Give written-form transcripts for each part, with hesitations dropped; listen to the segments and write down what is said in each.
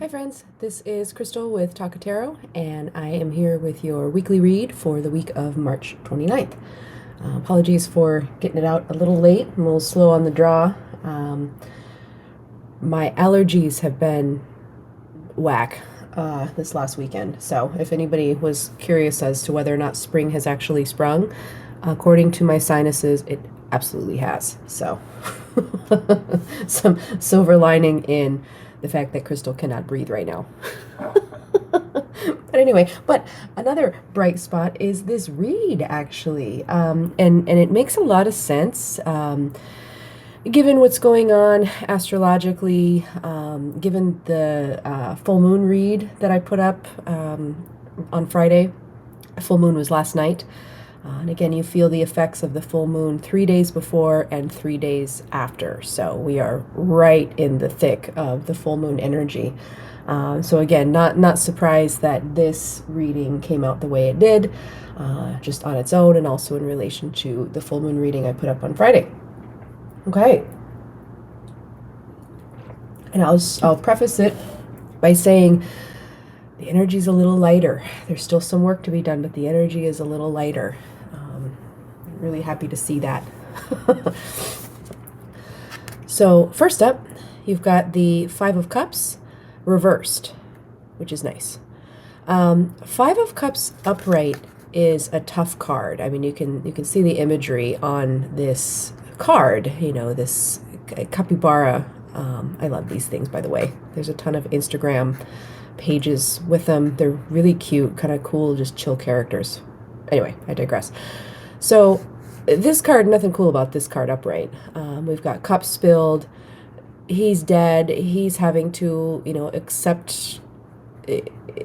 Hi friends, this is Crystal with Taka, and I am here with your weekly read for the week of March 29th. Apologies for getting it out a little late. I'm a little slow on the draw. My allergies have been whack this last weekend, so if anybody was curious as to whether or not spring has actually sprung, according to my sinuses, it absolutely has. So, some silver lining in the fact that Crystal cannot breathe right now. But anyway, but another bright spot is this read actually, and it makes a lot of sense. Given what's going on astrologically, given the full moon read that I put up on Friday, full moon was last night. And again, you feel the effects of the full moon 3 days before and 3 days after. So we are right in the thick of the full moon energy. So again, not surprised that this reading came out the way it did, just on its own, and also in relation to the full moon reading I put up on Friday. Okay. And I'll preface it by saying the energy's a little lighter. There's still some work to be done, but the energy is a little lighter. Really happy to see that. So first up, you've got the Five of Cups reversed, which is nice. Five of Cups upright is a tough card. I mean, you can see the imagery on this card. You know, this capybara. I love these things, by the way. There's a ton of Instagram pages with them. They're really cute, kind of cool, just chill characters. Anyway, I digress. So this card, nothing cool about this card upright. We've got cups spilled. He's dead. He's having to, accept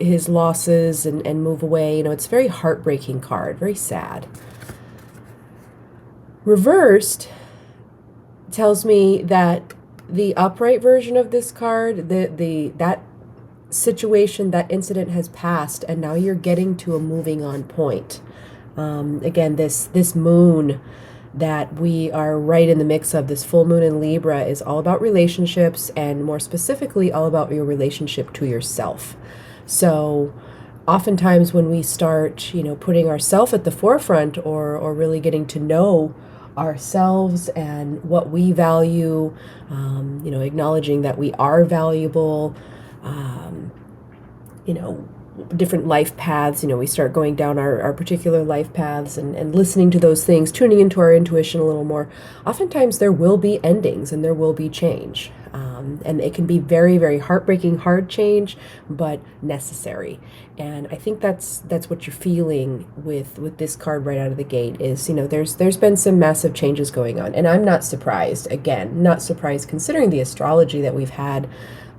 his losses and move away. It's a very heartbreaking card, very sad. Reversed tells me that the upright version of this card, that situation, that incident has passed, and now you're getting to a moving on point. Again, this moon that we are right in the mix of, this full moon in Libra, is all about relationships, and more specifically all about your relationship to yourself. So oftentimes when we start, putting ourselves at the forefront, or really getting to know ourselves and what we value, acknowledging that we are valuable, different life paths, we start going down our particular life paths and listening to those things, tuning into our intuition a little more. Oftentimes there will be endings and there will be change. And it can be very, very heartbreaking, hard change, but necessary. And I think that's what you're feeling with this card right out of the gate is, there's been some massive changes going on. And I'm not surprised, again, not surprised considering the astrology that we've had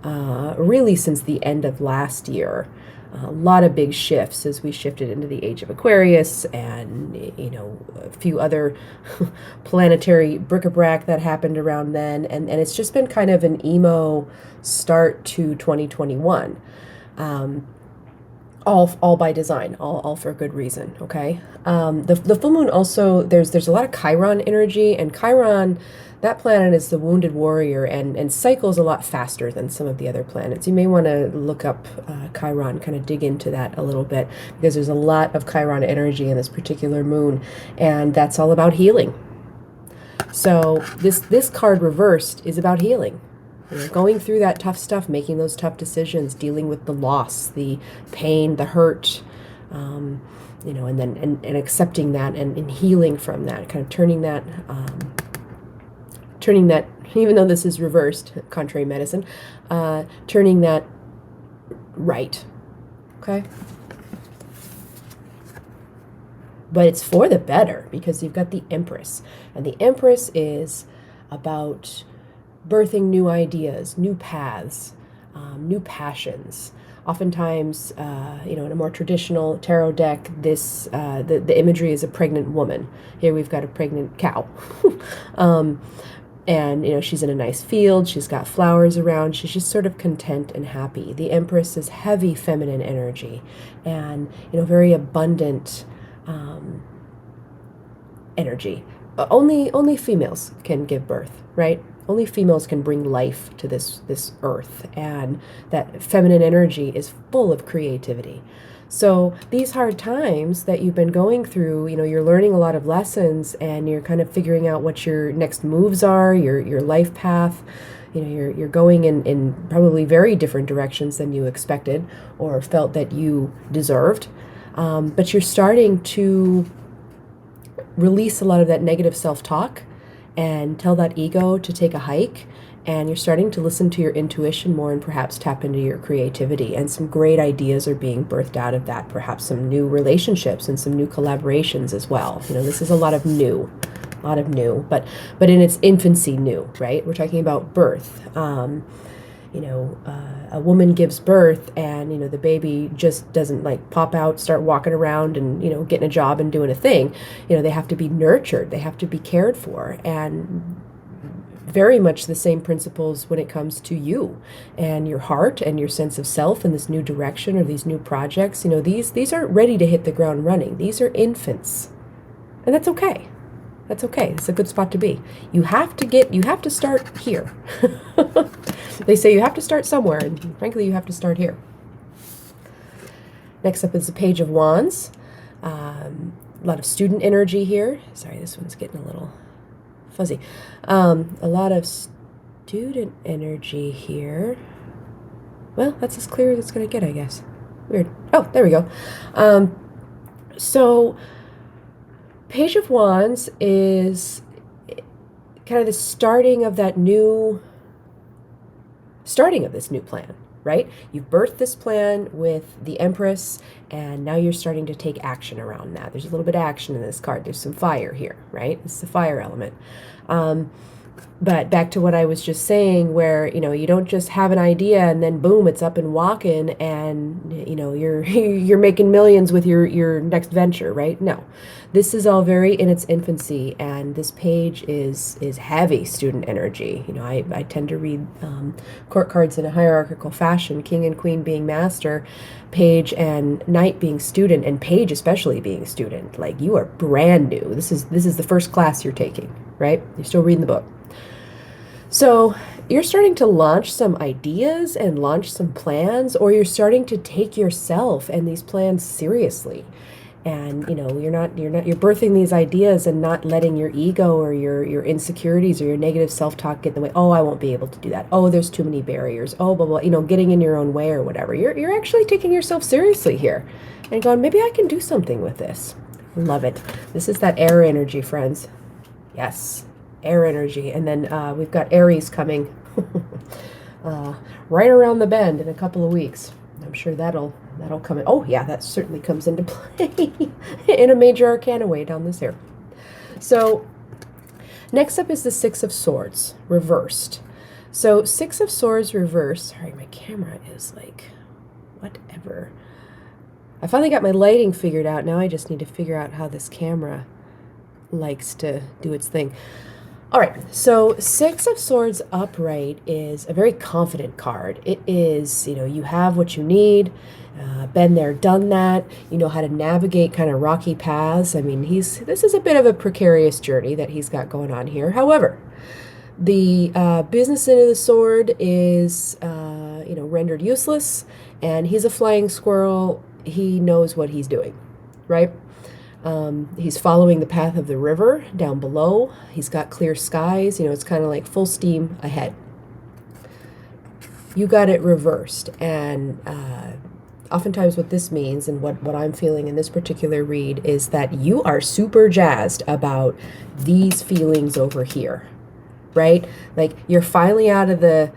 really since the end of last year. A lot of big shifts as we shifted into the age of Aquarius, and a few other planetary bric-a-brac that happened around then, and it's just been kind of an emo start to 2021. All by design, all for good reason. Okay. The full moon also, there's a lot of Chiron energy, and Chiron, that planet is the wounded warrior and cycles a lot faster than some of the other planets. You may want to look up Chiron, kind of dig into that a little bit, because there's a lot of Chiron energy in this particular moon, and that's all about healing. So this card reversed is about healing. Going through that tough stuff, making those tough decisions, dealing with the loss, the pain, the hurt, and then accepting that and healing from that, kind of turning that, even though this is reversed, contrary medicine, turning that right. Okay. But it's for the better, because you've got the Empress, and the Empress is about birthing new ideas, new paths, new passions. Oftentimes, in a more traditional tarot deck, the imagery is a pregnant woman. Here we've got a pregnant cow. And she's in a nice field, she's got flowers around, she's just sort of content and happy. The Empress is heavy feminine energy, and very abundant energy. Only females can give birth, right? Only females can bring life to this earth, and that feminine energy is full of creativity. So these hard times that you've been going through, you're learning a lot of lessons, and you're kind of figuring out what your next moves are, your life path. You're going in probably very different directions than you expected or felt that you deserved. But you're starting to release a lot of that negative self-talk and tell that ego to take a hike, and you're starting to listen to your intuition more and perhaps tap into your creativity, and some great ideas are being birthed out of that, perhaps some new relationships and some new collaborations as well. This is a lot of new, but in its infancy new, right? We're talking about birth. A woman gives birth, and the baby just doesn't like pop out, start walking around and getting a job and doing a thing. They have to be nurtured, they have to be cared for, and very much the same principles when it comes to you and your heart and your sense of self in this new direction or these new projects. These aren't ready to hit the ground running. These are infants, and that's okay. That's okay. It's a good spot to be. You have to start here. They say you have to start somewhere, and frankly, you have to start here. Next up is the Page of Wands. A lot of student energy here. Sorry, this one's getting a little fuzzy. A lot of student energy here. Well, that's as clear as it's going to get, I guess. Weird. Oh, there we go. So Page of Wands is kind of the starting of this new plan, right? You've birthed this plan with the Empress, and now you're starting to take action around that. There's a little bit of action in this card. There's some fire here, right? This is the fire element. But back to what I was just saying, where you don't just have an idea and then boom, it's up and walking, and you're making millions with your next venture, right? No, this is all very in its infancy, and this page is heavy student energy. I tend to read court cards in a hierarchical fashion, king and queen being master, page and knight being student, and page especially being student. Like, you are brand new. This is the first class you're taking, right? You're still reading the book. So you're starting to launch some ideas and launch some plans, or you're starting to take yourself and these plans seriously. And you're birthing these ideas and not letting your ego or your insecurities or your negative self-talk get in the way. Oh, I won't be able to do that. Oh, there's too many barriers. Oh, blah, blah, getting in your own way or whatever. You're actually taking yourself seriously here and going, maybe I can do something with this. Love it. This is that air energy, friends. Yes. Air energy. And then we've got Aries coming right around the bend in a couple of weeks. I'm sure that'll come in. Oh yeah, that certainly comes into play in a major arcana way down this here. So next up is the Six of Swords reversed. So Six of Swords reversed. Sorry, my camera is like whatever. I finally got my lighting figured out. Now I just need to figure out how this camera likes to do its thing. All right, so Six of Swords upright is a very confident card. It is, you have what you need, been there, done that. You know how to navigate kind of rocky paths. I mean, this is a bit of a precarious journey that he's got going on here. However, the business end of the sword is, rendered useless, and he's a flying squirrel. He knows what he's doing, right? He's following the path of the river down below. He's got clear skies. It's kind of like full steam ahead. You got it reversed. And oftentimes what this means, and what I'm feeling in this particular read, is that you are super jazzed about these feelings over here, right? Like, you're finally out of the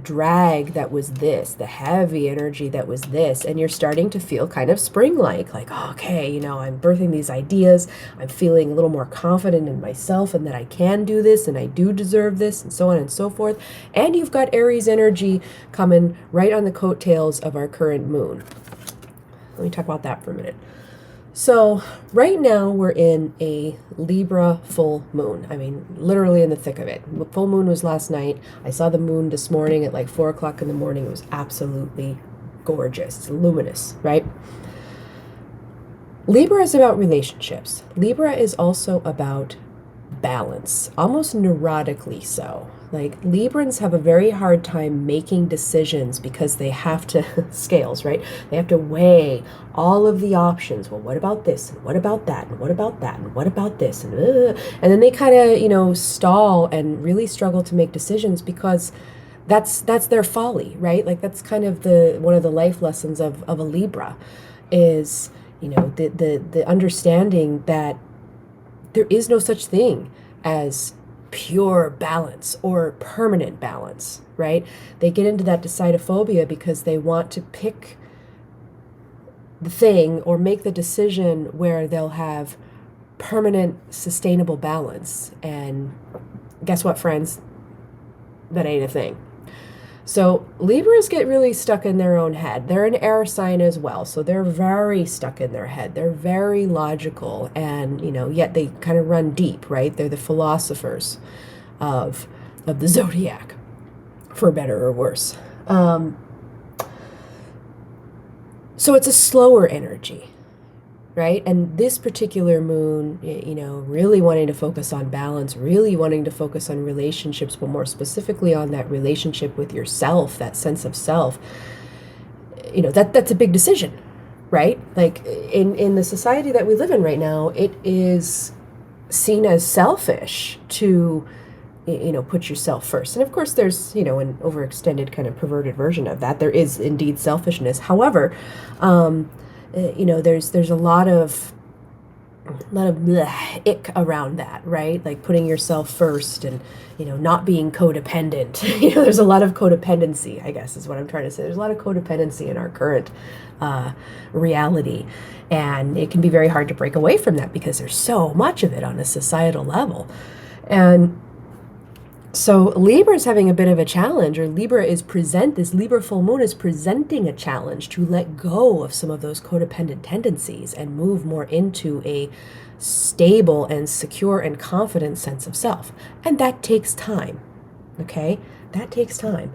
drag that was this, the heavy energy that was this, and you're starting to feel kind of spring-like, okay, I'm birthing these ideas, I'm feeling a little more confident in myself and that I can do this and I do deserve this, and so on and so forth. And you've got Aries energy coming right on the coattails of our current moon. Let me talk about that for a minute. So right now we're in a Libra full moon. I mean, literally in the thick of it. Full moon was last night. I saw the moon this morning at like 4 o'clock in the morning. It was absolutely gorgeous. It's luminous, right? Libra is about relationships. Libra is also about balance, almost neurotically so. Like Librans have a very hard time making decisions because they have to, scales, right? They have to weigh all of the options. Well, what about this? And what about that? And what about that? And what about this? And then they kind of, stall and really struggle to make decisions because that's their folly, right? Like that's kind of the one of the life lessons of a Libra is, the understanding that there is no such thing as pure balance or permanent balance, right? They get into that decidophobia because they want to pick the thing or make the decision where they'll have permanent, sustainable balance. And guess what, friends? That ain't a thing. So Libras get really stuck in their own head. They're an air sign as well, so they're very stuck in their head. They're very logical, and yet they kind of run deep, right? They're the philosophers of the zodiac, for better or worse. So it's a slower energy, right? And this particular moon, really wanting to focus on balance, really wanting to focus on relationships, but more specifically on that relationship with yourself, that sense of self, that's a big decision, right? Like in the society that we live in right now, it is seen as selfish to put yourself first. And of course there's an overextended kind of perverted version of that. There is indeed selfishness. However, there's a lot of bleh, ick around that, right? Like putting yourself first and not being codependent. There's a lot of codependency, I guess is what I'm trying to say. There's a lot of codependency in our current reality, and it can be very hard to break away from that because there's so much of it on a societal level. And so Libra is having a bit of a challenge, or this Libra full moon is presenting a challenge to let go of some of those codependent tendencies and move more into a stable and secure and confident sense of self. And that takes time, okay? That takes time.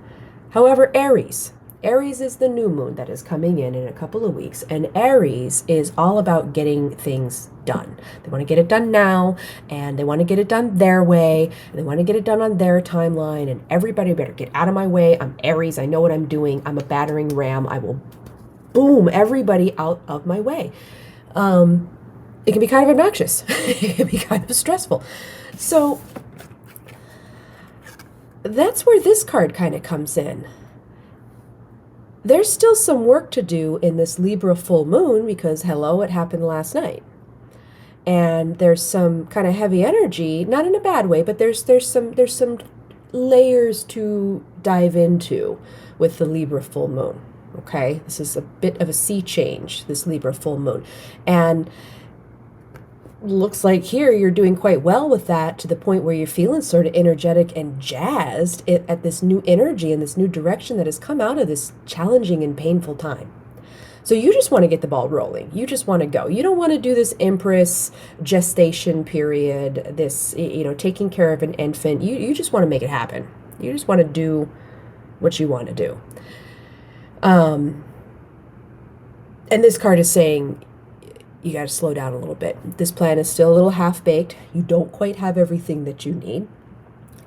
However, Aries is the new moon that is coming in a couple of weeks, and Aries is all about getting things done. They want to get it done now, and they want to get it done their way, and they want to get it done on their timeline, and everybody better get out of my way. I'm Aries. I know what I'm doing. I'm a battering ram. I will boom everybody out of my way. It can be kind of obnoxious. It can be kind of stressful. So that's where this card kind of comes in. There's still some work to do in this Libra full moon because, hello, it happened last night. And there's some kind of heavy energy, not in a bad way, but there's some layers to dive into with the Libra full moon, okay? This is a bit of a sea change, this Libra full moon. And looks like here you're doing quite well with that, to the point where you're feeling sort of energetic and jazzed at this new energy and this new direction that has come out of this challenging and painful time. So you just want to get the ball rolling. You just want to go. You don't want to do this Empress gestation period, this, taking care of an infant. You just want to make it happen. You just want to do what you want to do. And this card is saying, you got to slow down a little bit. This plan is still a little half-baked. You don't quite have everything that you need.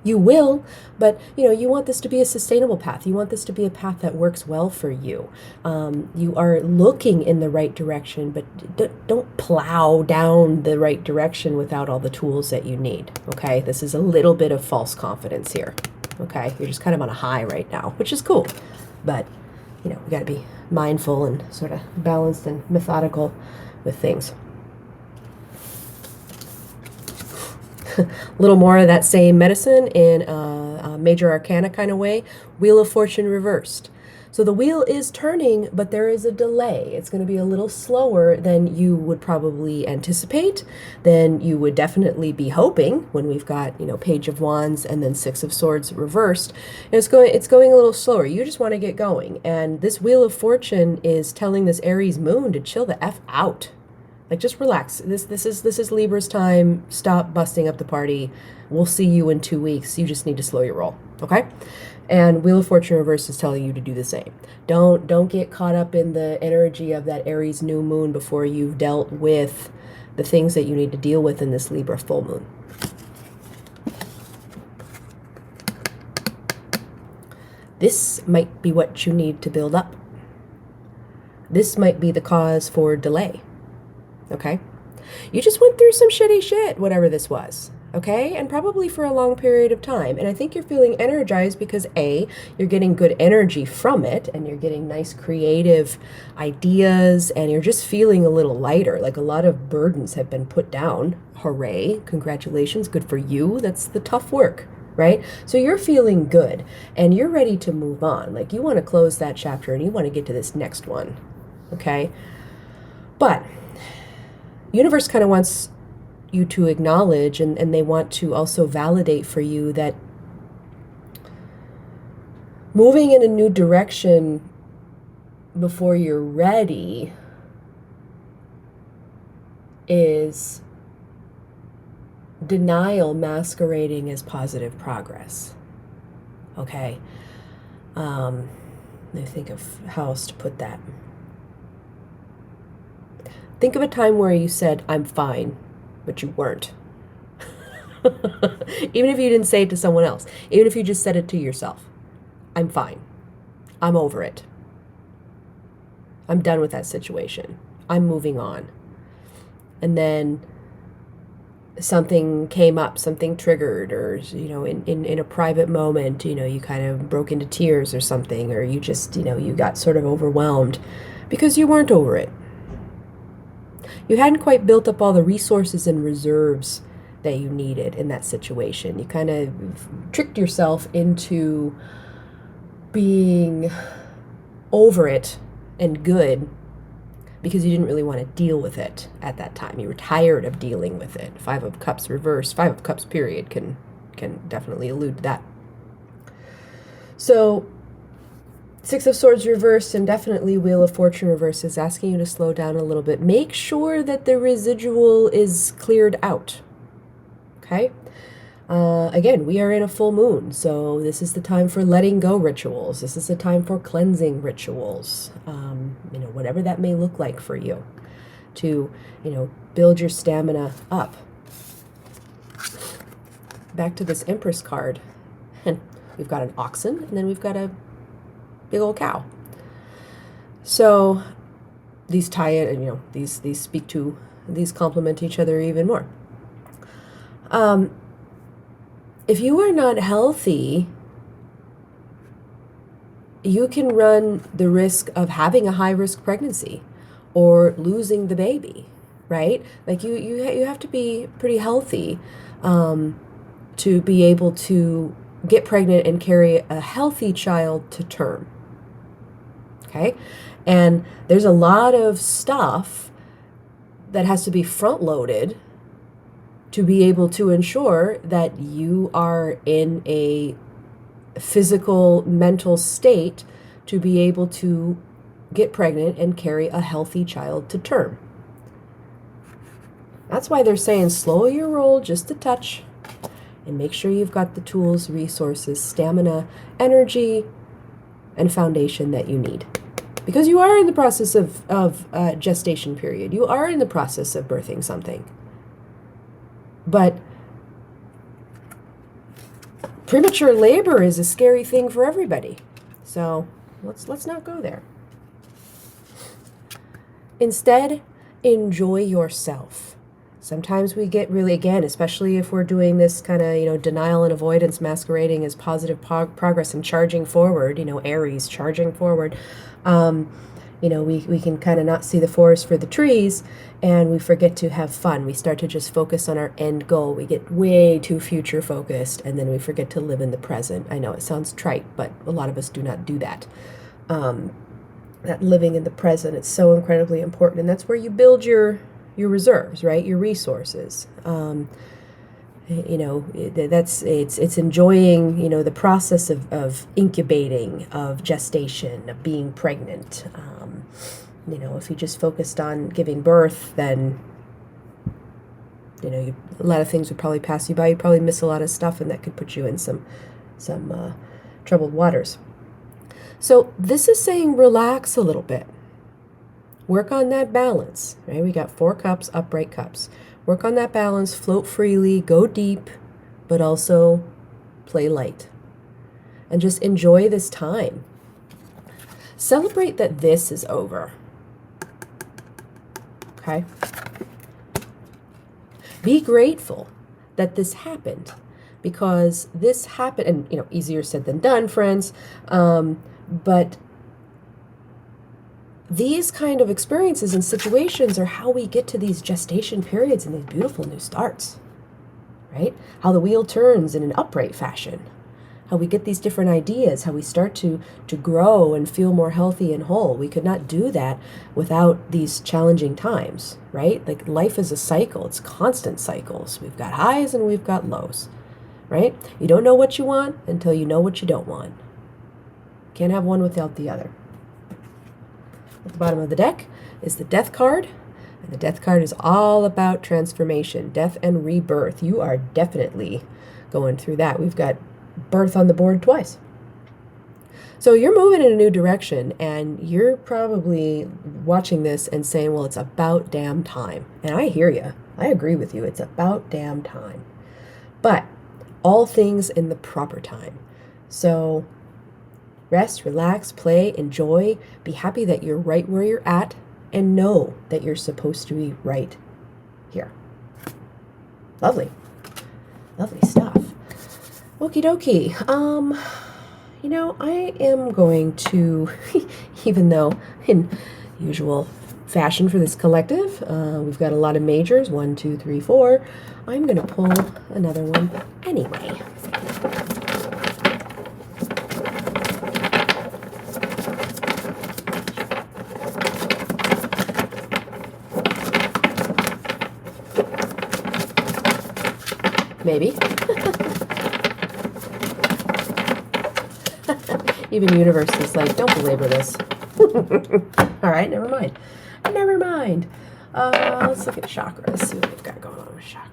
You will, but you want this to be a sustainable path. You want this to be a path that works well for you. You are looking in the right direction, but don't plow down the right direction without all the tools that you need, okay? This is a little bit of false confidence here, okay? You're just kind of on a high right now, which is cool, but, we got to be mindful and sort of balanced and methodical with things. A little more of that same medicine in a major arcana kind of way. Wheel of Fortune reversed. So the wheel is turning, but there is a delay. It's going to be a little slower than you would probably anticipate, than you would definitely be hoping when we've got, Page of Wands and then Six of Swords reversed. And it's going a little slower. You just want to get going. And this Wheel of Fortune is telling this Aries moon to chill the F out. Like, just relax. This is Libra's time. Stop busting up the party. We'll see you in 2 weeks. You just need to slow your roll, okay? And Wheel of Fortune reverse is telling you to do the same. Don't get caught up in the energy of that Aries new moon before you've dealt with the things that you need to deal with in this Libra full moon. This might be what you need to build up. This might be the cause for delay. Okay? You just went through some shitty shit, whatever this was. Okay? And probably for a long period of time. And I think you're feeling energized because A, you're getting good energy from it, and you're getting nice creative ideas, and you're just feeling a little lighter. Like a lot of burdens have been put down. Hooray. Congratulations. Good for you. That's the tough work. Right? So you're feeling good and you're ready to move on. Like you want to close that chapter and you want to get to this next one. Okay? But universe kind of wants you to acknowledge, and they want to also validate for you that moving in a new direction before you're ready is denial masquerading as positive progress. Okay? Let me think of how else to put that. Think of a time where you said, I'm fine, but you weren't. Even if you didn't say it to someone else, even if you just said it to yourself, I'm fine. I'm over it. I'm done with that situation. I'm moving on. And then something came up, something triggered, or, in a private moment, you kind of broke into tears or something, or you just, you got sort of overwhelmed because you weren't over it. You hadn't quite built up all the resources and reserves that you needed in that situation. You kind of tricked yourself into being over it and good because you didn't really want to deal with it at that time. You were tired of dealing with it. Five of Cups reversed, Five of Cups period can definitely allude to that. So Six of Swords reversed and definitely Wheel of Fortune reversed is asking you to slow down a little bit. Make sure that the residual is cleared out. Okay? Again, we are in a full moon, so this is the time for letting go rituals. This is the time for cleansing rituals. Whatever that may look like for you to, build your stamina up. Back to this Empress card. And we've got an oxen, and then we've got a big old cow. So these tie in, these speak to, these complement each other even more. If you are not healthy, you can run the risk of having a high-risk pregnancy or losing the baby, right? Like you have to be pretty healthy to be able to get pregnant and carry a healthy child to term. Okay? And there's a lot of stuff that has to be front-loaded to be able to ensure that you are in a physical, mental state to be able to get pregnant and carry a healthy child to term. That's why they're saying slow your roll just a touch and make sure you've got the tools, resources, stamina, energy, and foundation that you need. Because you are in the process of gestation period. You are in the process of birthing something. But premature labor is a scary thing for everybody. So let's not go there. Instead, enjoy yourself. Sometimes we get really, again, especially if we're doing this kind of, denial and avoidance masquerading as positive progress and charging forward, Aries charging forward. We can kind of not see the forest for the trees, and we forget to have fun. We start to just focus on our end goal. We get way too future focused, and then we forget to live in the present. I know it sounds trite, but a lot of us do not do that. That living in the present, it's so incredibly important, and that's where you build your reserves, right? Your resources. It's enjoying, the process of incubating, of gestation, of being pregnant. If you just focused on giving birth, then, a lot of things would probably pass you by. You'd probably miss a lot of stuff, and that could put you in some troubled waters. So this is saying relax a little bit. Work on that balance, right? We got 4 cups, upright cups. Work on that balance, float freely, go deep, but also play light. and just enjoy this time. Celebrate that this is over. Okay? Be grateful that this happened, because this happened, and easier said than done, friends, but these kind of experiences and situations are how we get to these gestation periods and these beautiful new starts, right? How the wheel turns in an upright fashion, how we get these different ideas, how we start to grow and feel more healthy and whole. We could not do that without these challenging times, right? Like, life is a cycle. It's constant cycles. We've got highs and we've got lows, right? You don't know what you want until you know what you don't want. Can't have one without the other. At the bottom of the deck is the Death card, and the Death card is all about transformation, death and rebirth. You are definitely going through that. We've got birth on the board twice. So you're moving in a new direction, and you're probably watching this and saying, well, it's about damn time. And I hear you. I agree with you. It's about damn time. But all things in the proper time. So rest, relax, play, enjoy, be happy that you're right where you're at, and know that you're supposed to be right here. Lovely. Lovely stuff. Okie dokie. I am going to, even though in usual fashion for this collective, we've got a lot of majors, 1, 2, 3, 4, I'm going to pull another one anyway. Maybe. Even universe is like, don't belabor this. All right, never mind. Never mind. Let's look at chakras, see what we've got going on with chakras.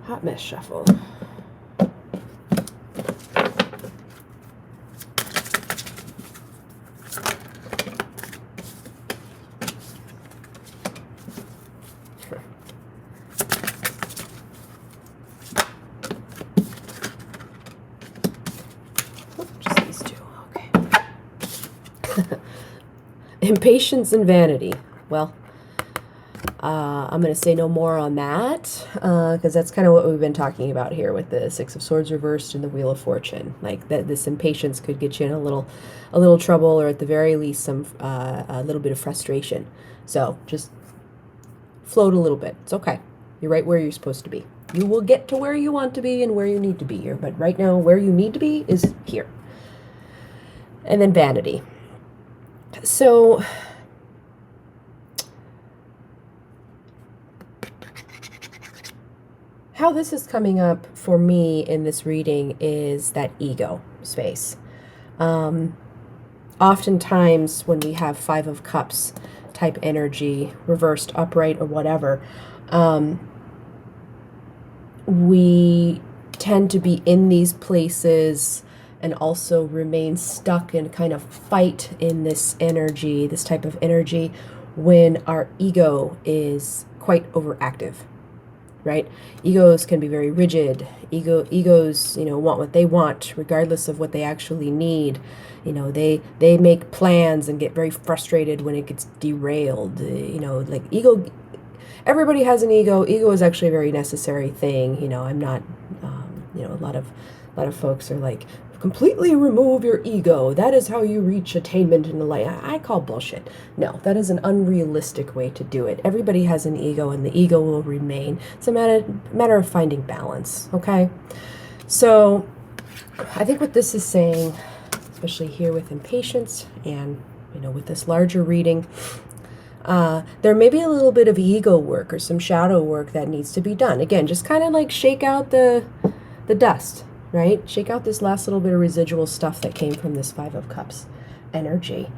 Hot mess shuffle. Just these two. Okay. Impatience and vanity. Well, I'm going to say no more on that, because that's kind of what we've been talking about here with the Six of Swords reversed and the Wheel of Fortune. Like, that this impatience could get you in a little trouble, or at the very least a little bit of frustration. So just float a little bit. It's okay. You're right where you're supposed to be. You will get to where you want to be and where you need to be here, but right now where you need to be is here. And then vanity. So how this is coming up for me in this reading is that ego space. Oftentimes when we have Five of Cups type energy, reversed, upright, or whatever, we tend to be in these places and also remain stuck and kind of fight in this energy, this type of energy, when our ego is quite overactive. Right? Egos can be very rigid. Egos, want what they want, regardless of what they actually need. They make plans and get very frustrated when it gets derailed. Like ego. Everybody has an ego. Ego is actually a very necessary thing. I'm not. A lot of folks are like, completely remove your ego. That is how you reach attainment in the life. I call bullshit. No, that is an unrealistic way to do it. Everybody has an ego, and the ego will remain. It's a matter of finding balance, okay? So I think what this is saying, especially here with impatience and, with this larger reading, there may be a little bit of ego work or some shadow work that needs to be done. Again, just kind of like shake out the dust. Right? Shake out this last little bit of residual stuff that came from this Five of Cups energy.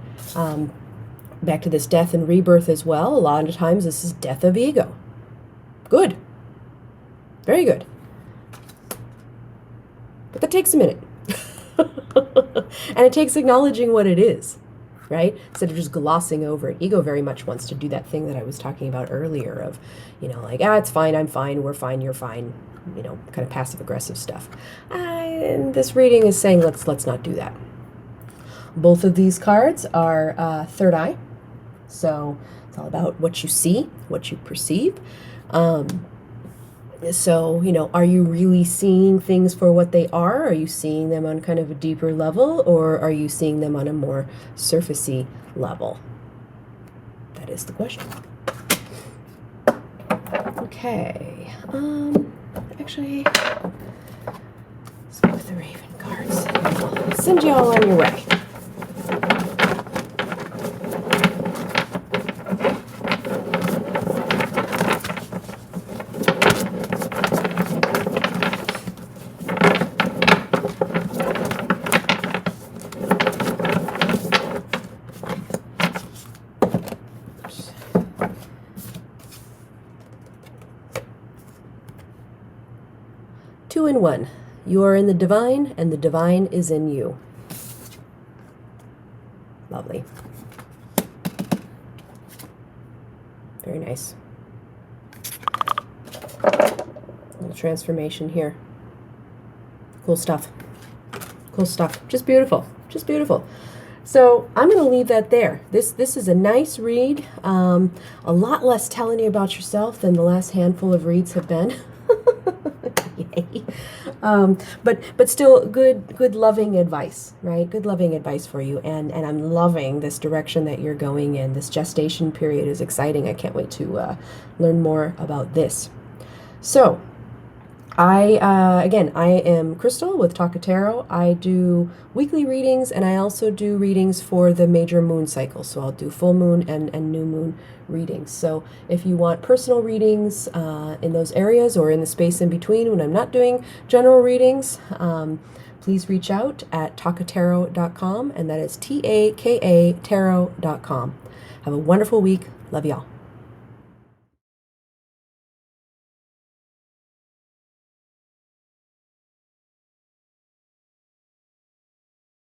Back to this death and rebirth as well. A lot of times this is death of ego, Good. Very good. But that takes a minute. And it takes acknowledging what it is, right? Instead of just glossing over it. Ego very much wants to do that thing that I was talking about earlier of, like, it's fine, I'm fine, we're fine, you're fine, kind of passive aggressive stuff. And this reading is saying let's not do that. Both of these cards are third eye. So it's all about what you see, what you perceive. So, are you really seeing things for what they are? Are you seeing them on kind of a deeper level, or are you seeing them on a more surfacey level? That is the question. Okay. Actually, let's go with the Raven cards. I'll send you all on your way. Two in one. You are in the divine, and the divine is in you. Lovely. Very nice. Little transformation here. Cool stuff. Cool stuff. Just beautiful. Just beautiful. So I'm going to leave that there. This is a nice read. A lot less telling you about yourself than the last handful of reads have been. Yay. But still good loving advice, right? Good loving advice for you. And I'm loving this direction that you're going in. This gestation period is exciting. I can't wait to learn more about this. So I am Crystal with Taka Tarot. I do weekly readings, and I also do readings for the major moon cycle. So I'll do full moon and new moon readings. So if you want personal readings in those areas or in the space in between when I'm not doing general readings, please reach out at takatarot.com, and that is TAKA tarot.com. Have a wonderful week. Love y'all.